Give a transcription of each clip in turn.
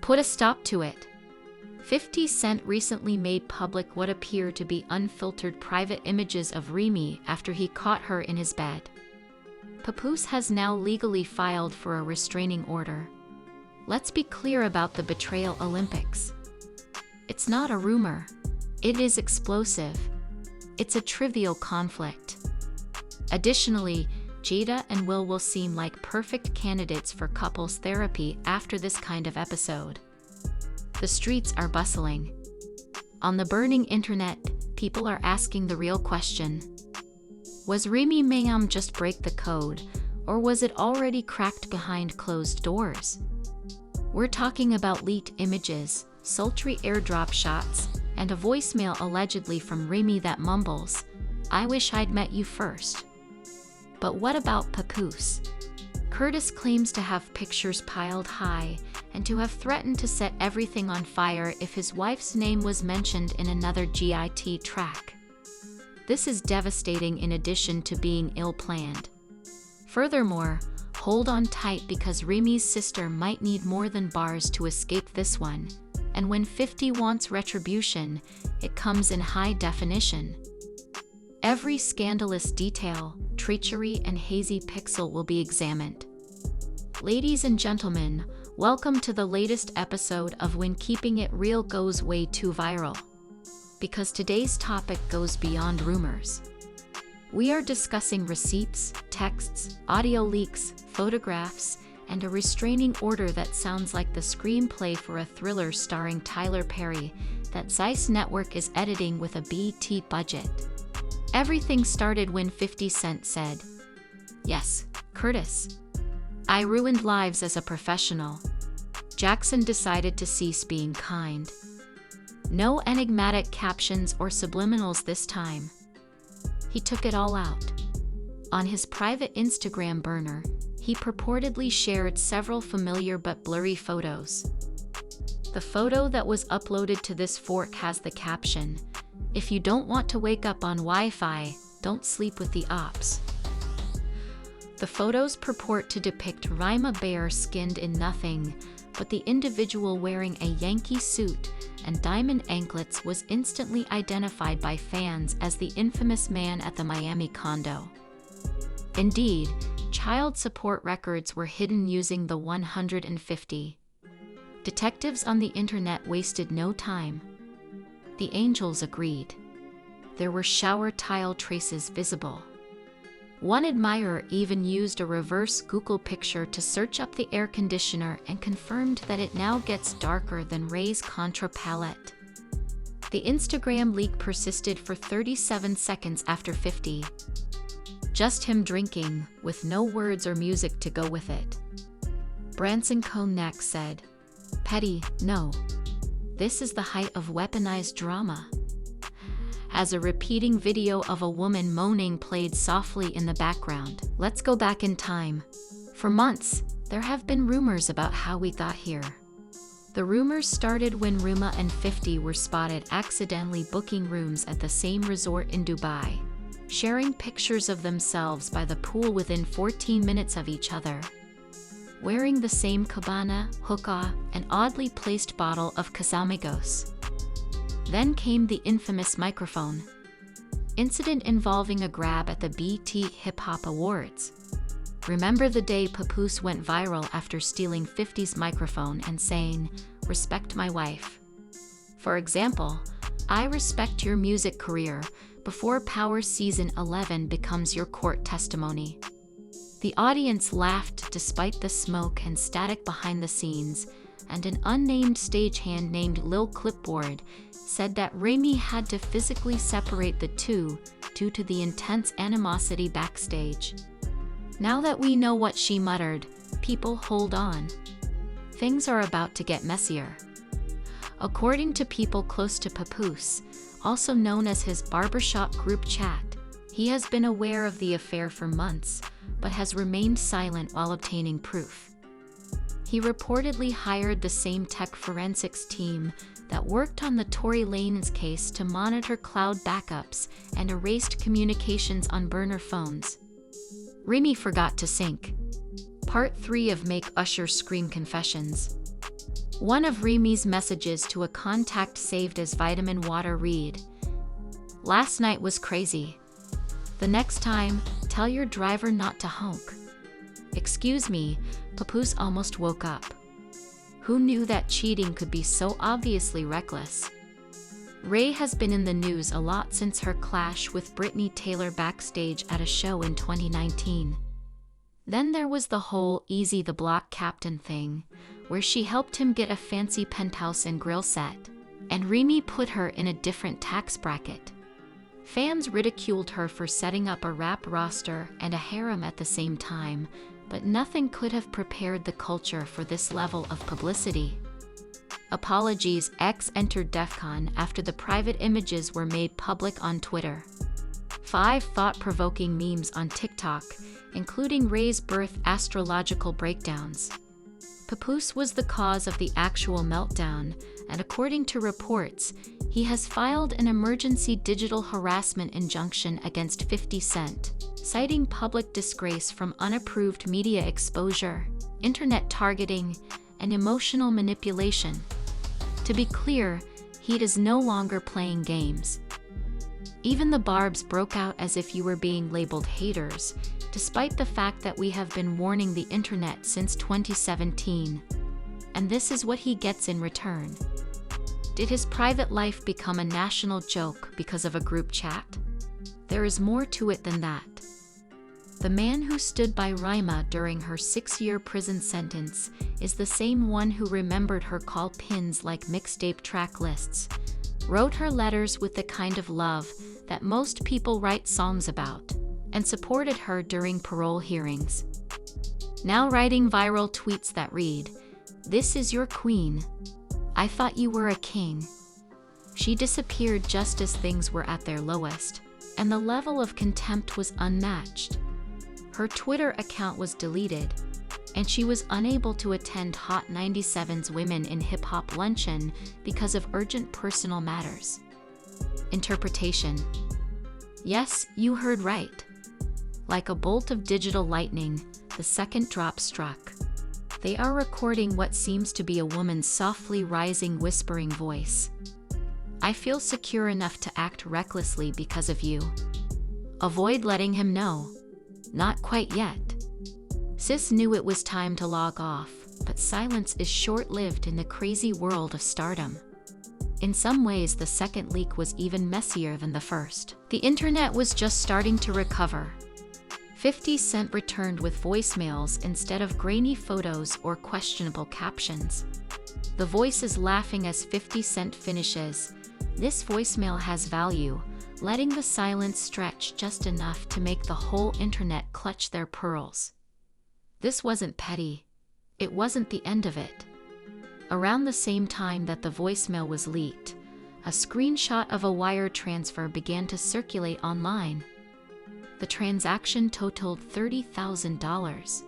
put a stop to it. 50 Cent recently made public what appear to be unfiltered private images of Remy after he caught her in his bed. Papoose has now legally filed for a restraining order. Let's be clear about the Betrayal Olympics. It's not a rumor. It is explosive. It's a trivial conflict. Additionally, Jada and Will seem like perfect candidates for couples therapy after this kind of episode. The streets are bustling. On the burning internet, people are asking the real question. Was Remy Ma just break the code, or was it already cracked behind closed doors? We're talking about leaked images, sultry airdrop shots, and a voicemail allegedly from Remy that mumbles, "I wish I'd met you first." But what about Papoose? Curtis claims to have pictures piled high and to have threatened to set everything on fire if his wife's name was mentioned in another GIT track. This is devastating in addition to being ill-planned. Furthermore, hold on tight because Remy's sister might need more than bars to escape this one, and when 50 wants retribution, it comes in high definition. Every scandalous detail, treachery, and hazy pixel will be examined. Ladies and gentlemen, welcome to the latest episode of When Keeping It Real Goes Way Too Viral. Because today's topic goes beyond rumors. We are discussing receipts, texts, audio leaks, photographs, and a restraining order that sounds like the screenplay for a thriller starring Tyler Perry that Zeiss Network is editing with a BT budget. Everything started when 50 Cent said, "Yes, Curtis. I ruined lives as a professional." Jackson decided to cease being kind. No enigmatic captions or subliminals this time. He took it all out. On his private Instagram burner, he purportedly shared several familiar but blurry photos. The photo that was uploaded to this fork has the caption, "If you don't want to wake up on Wi-Fi, don't sleep with the ops." The photos purport to depict Remy Ma bare-skinned in nothing, but the individual wearing a Yankee suit and diamond anklets was instantly identified by fans as the infamous man at the Miami condo. Indeed, child support records were hidden using the 150. Detectives on the internet wasted no time. The angels agreed. There were shower tile traces visible. One admirer even used a reverse Google picture to search up the air conditioner and confirmed that it now gets darker than Ray's Contra palette. The Instagram leak persisted for 37 seconds after 50. Just him drinking, with no words or music to go with it. Branson Konak said, "Petty, no. This is the height of weaponized drama." As a repeating video of a woman moaning played softly in the background. Let's go back in time. For months, there have been rumors about how we got here. The rumors started when Remy and 50 were spotted accidentally booking rooms at the same resort in Dubai, sharing pictures of themselves by the pool within 14 minutes of each other, wearing the same cabana, hookah, and oddly placed bottle of Casamigos. Then came the infamous microphone incident involving a grab at the BT Hip Hop Awards. Remember the day Papoose went viral after stealing 50's microphone and saying, "Respect my wife." For example, "I respect your music career," before Power Season 11 becomes your court testimony. The audience laughed despite the smoke and static behind the scenes, and an unnamed stagehand named Lil Clipboard said that Remy had to physically separate the two due to the intense animosity backstage. Now that we know what she muttered, people hold on. Things are about to get messier. According to people close to Papoose, also known as his barbershop group chat, he has been aware of the affair for months, but has remained silent while obtaining proof. He reportedly hired the same tech forensics team that worked on the Tory Lanez case to monitor cloud backups and erased communications on burner phones. Remy forgot to sync. Part 3 of Make Usher Scream Confessions. One of Remy's messages to a contact saved as vitamin water read, "Last night was crazy. The next time, tell your driver not to honk." Excuse me, Papoose almost woke up. Who knew that cheating could be so obviously reckless? Ray has been in the news a lot since her clash with Brittany Taylor backstage at a show in 2019. Then there was the whole Easy the Block Captain thing, where she helped him get a fancy penthouse and grill set, and Remy put her in a different tax bracket. Fans ridiculed her for setting up a rap roster and a harem at the same time, but nothing could have prepared the culture for this level of publicity. Apologies. X entered DEFCON after the private images were made public on Twitter. 5 thought-provoking memes on TikTok, including Ray's birth astrological breakdowns. Papoose was the cause of the actual meltdown, and according to reports, he has filed an emergency digital harassment injunction against 50 Cent, citing public disgrace from unapproved media exposure, internet targeting, and emotional manipulation. To be clear, he is no longer playing games. Even the barbs broke out as if you were being labeled haters, despite the fact that we have been warning the internet since 2017. And this is what he gets in return. Did his private life become a national joke because of a group chat? There is more to it than that. The man who stood by Remy Ma during her 6-year prison sentence is the same one who remembered her call pins like mixtape track lists, wrote her letters with the kind of love that most people write songs about, and supported her during parole hearings. Now writing viral tweets that read, "This is your queen. I thought you were a king." She disappeared just as things were at their lowest, and the level of contempt was unmatched. Her Twitter account was deleted, and she was unable to attend Hot 97's Women in Hip Hop luncheon because of urgent personal matters. Interpretation. Yes, you heard right. Like a bolt of digital lightning, the second drop struck. They are recording what seems to be a woman's softly rising, whispering voice. "I feel secure enough to act recklessly because of you. Avoid letting him know. Not quite yet." Sis knew it was time to log off, but silence is short-lived in the crazy world of stardom. In some ways, the second leak was even messier than the first. The internet was just starting to recover. 50 Cent returned with voicemails instead of grainy photos or questionable captions. The voice is laughing as 50 Cent finishes, "This voicemail has value," letting the silence stretch just enough to make the whole internet clutch their pearls. This wasn't petty. It wasn't the end of it. Around the same time that the voicemail was leaked, a screenshot of a wire transfer began to circulate online. The transaction totaled $30,000.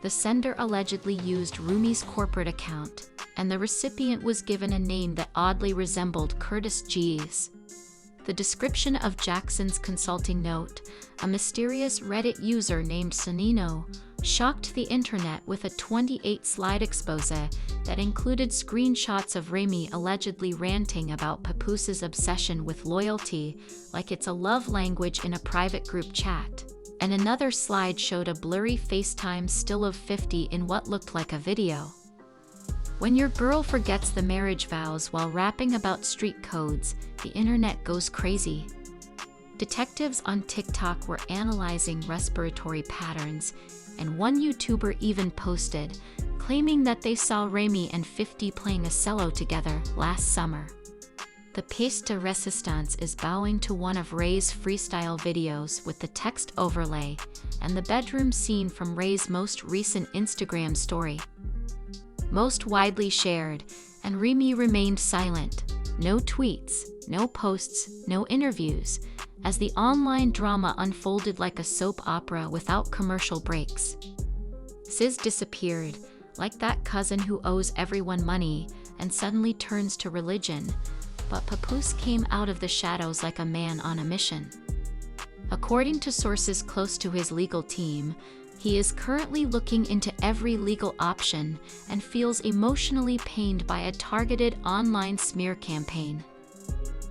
The sender allegedly used Remy's corporate account, and the recipient was given a name that oddly resembled Curtis G's. The description of Jackson's consulting note, a mysterious Reddit user named Sonino, shocked the internet with a 28-slide expose that included screenshots of Remy allegedly ranting about Papoose's obsession with loyalty like it's a love language in a private group chat, and another slide showed a blurry FaceTime still of 50 in what looked like a video. When your girl forgets the marriage vows while rapping about street codes, the internet goes crazy. Detectives on TikTok were analyzing respiratory patterns, and one YouTuber even posted, claiming that they saw Remy and 50 playing a cello together last summer. The pièce de résistance is bowing to one of Ray's freestyle videos with the text overlay and the bedroom scene from Ray's most recent Instagram story. Most widely shared, and Remy remained silent. No tweets, no posts, no interviews, as the online drama unfolded like a soap opera without commercial breaks. Sis disappeared, like that cousin who owes everyone money and suddenly turns to religion, but Papoose came out of the shadows like a man on a mission. According to sources close to his legal team, He is currently looking into every legal option and feels emotionally pained by a targeted online smear campaign.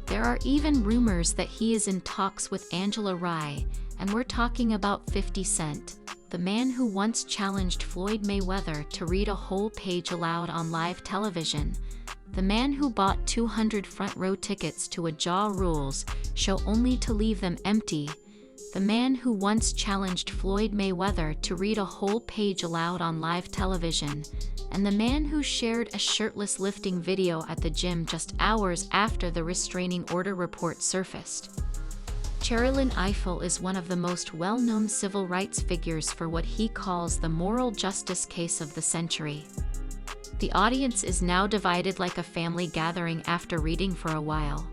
There are even rumors that he is in talks with Angela Rye, and we're talking about 50 Cent, the man who once challenged Floyd Mayweather to read a whole page aloud on live television, the man who bought 200 front-row tickets to a Ja Rule's show only to leave them empty, the man who once challenged Floyd Mayweather to read a whole page aloud on live television, and the man who shared a shirtless lifting video at the gym just hours after the restraining order report surfaced. Cherilyn Ifill is one of the most well-known civil rights figures for what he calls the moral justice case of the century. The audience is now divided like a family gathering after reading for a while.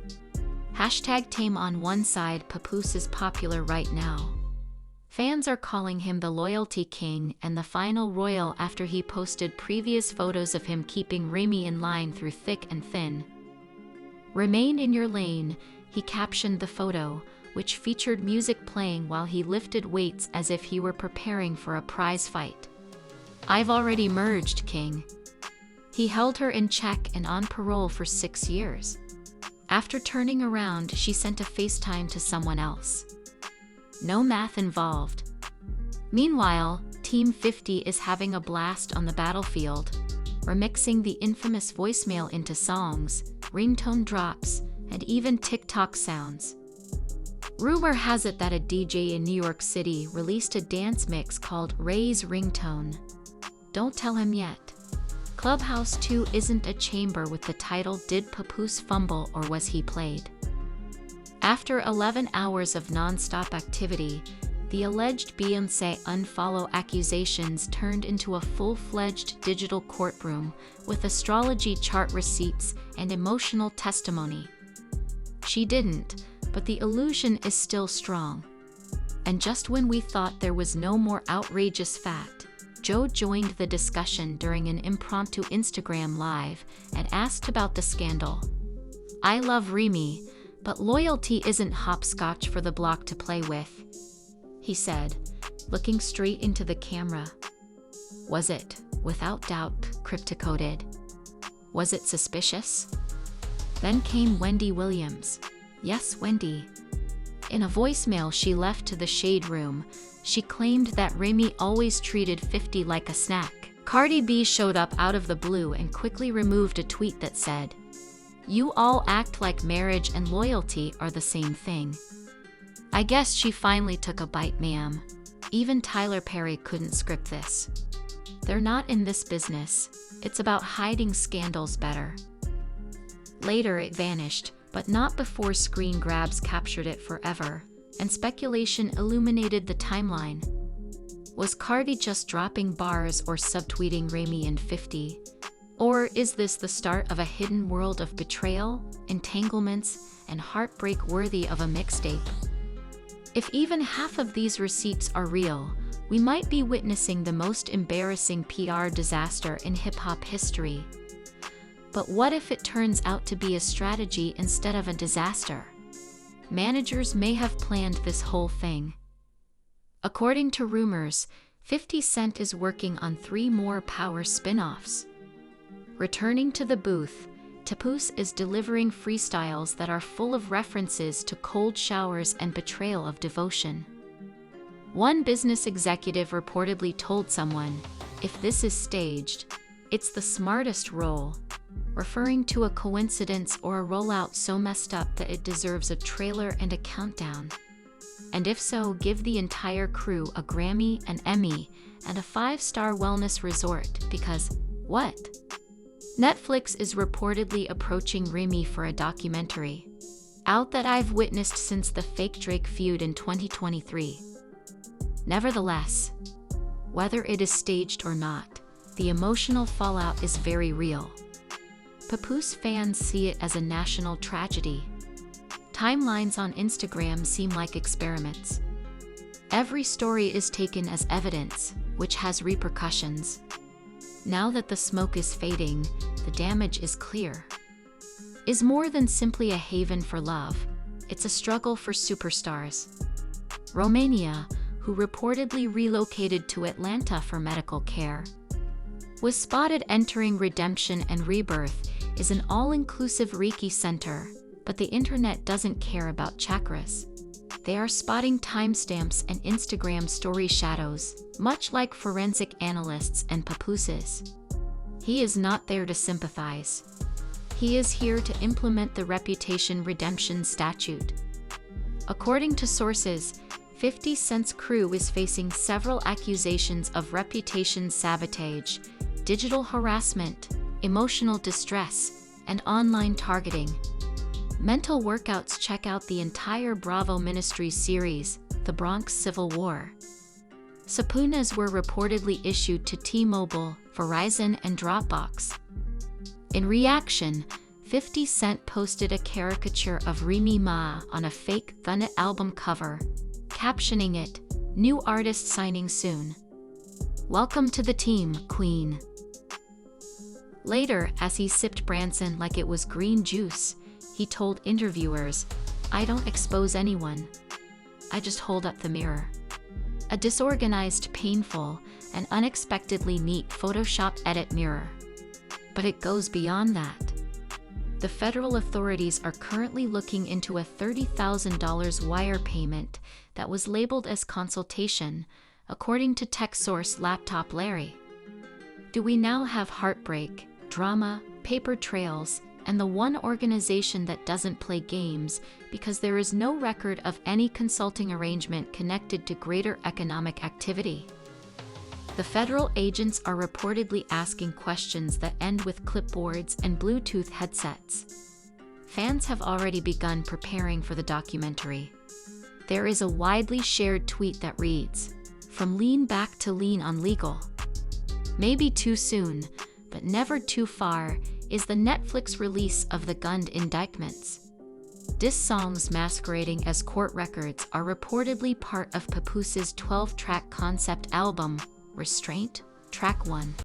#Tame on one side. Papoose is popular right now. Fans are calling him the loyalty king and the final royal after he posted previous photos of him keeping Remy in line through thick and thin. "Remain in your lane," he captioned the photo, which featured music playing while he lifted weights as if he were preparing for a prize fight. "I've already merged, king." He held her in check and on parole for 6 years. After turning around, she sent a FaceTime to someone else. No math involved. Meanwhile, Team 50 is having a blast on the battlefield, remixing the infamous voicemail into songs, ringtone drops, and even TikTok sounds. Rumor has it that a DJ in New York City released a dance mix called Ray's Ringtone. Don't tell him yet. Clubhouse 2 isn't a chamber with the title "Did Papoose Fumble or Was He Played?" After 11 hours of non-stop activity, the alleged Beyoncé unfollow accusations turned into a full-fledged digital courtroom with astrology chart receipts and emotional testimony. She didn't, but the illusion is still strong. And just when we thought there was no more outrageous fact, Joe joined the discussion during an impromptu Instagram live and asked about the scandal. "I love Remy, but loyalty isn't hopscotch for the block to play with," he said, looking straight into the camera. Was it, without doubt, crypto-coded? Was it suspicious? Then came Wendy Williams. Yes, Wendy. In a voicemail she left to the Shade Room, she claimed that Remy always treated 50 like a snack. Cardi B showed up out of the blue and quickly removed a tweet that said, "You all act like marriage and loyalty are the same thing." I guess she finally took a bite, ma'am. Even Tyler Perry couldn't script this. They're not in this business. It's about hiding scandals better. Later it vanished, but not before screen grabs captured it forever, and speculation illuminated the timeline. Was Cardi just dropping bars or subtweeting Remy and 50? Or is this the start of a hidden world of betrayal, entanglements, and heartbreak worthy of a mixtape? If even half of these receipts are real, we might be witnessing the most embarrassing PR disaster in hip-hop history. But what if it turns out to be a strategy instead of a disaster? Managers may have planned this whole thing. According to rumors, 50 Cent is working on 3 more Power spin-offs. Returning to the booth, Papoose is delivering freestyles that are full of references to cold showers and betrayal of devotion. One business executive reportedly told someone, "If this is staged, it's the smartest role," referring to a coincidence or a rollout so messed up that it deserves a trailer and a countdown. And if so, give the entire crew a Grammy, an Emmy, and a 5-star wellness resort, because, what? Netflix is reportedly approaching Remy for a documentary, out that I've witnessed since the fake Drake feud in 2023. Nevertheless, whether it is staged or not, the emotional fallout is very real. Papoose fans see it as a national tragedy. Timelines on Instagram seem like experiments. Every story is taken as evidence, which has repercussions. Now that the smoke is fading, the damage is clear. Is more than simply a haven for love. It's a struggle for superstars. Romania, who reportedly relocated to Atlanta for medical care. Was spotted entering Redemption and Rebirth is an all-inclusive Reiki center, but the internet doesn't care about chakras. They are spotting timestamps and Instagram story shadows, much like forensic analysts and papooses. He is not there to sympathize. He is here to implement the reputation redemption statute. According to sources, 50 Cent's crew is facing several accusations of reputation sabotage, digital harassment, emotional distress, and online targeting. Mental workouts. Check out the entire Bravo Ministries series, The Bronx Civil War. Subpoenas were reportedly issued to T-Mobile, Verizon, and Dropbox. In reaction, 50 Cent posted a caricature of Remy Ma on a fake Thunnit album cover, captioning it, "New artist signing soon. Welcome to the team, Queen." Later, as he sipped Branson like it was green juice, he told interviewers, "I don't expose anyone. I just hold up the mirror." A disorganized, painful, and unexpectedly neat Photoshop edit mirror. But it goes beyond that. The federal authorities are currently looking into a $30,000 wire payment that was labeled as consultation, according to tech source Laptop Larry. Do we now have heartbreak, drama, paper trails, and the one organization that doesn't play games because there is no record of any consulting arrangement connected to greater economic activity? The federal agents are reportedly asking questions that end with clipboards and Bluetooth headsets. Fans have already begun preparing for the documentary. There is a widely shared tweet that reads, "From lean back to lean on legal." Maybe too soon, but never too far, is the Netflix release of the Gund indictments. Diss songs masquerading as court records are reportedly part of Papoose's 12-track concept album, Restraint, Track 1.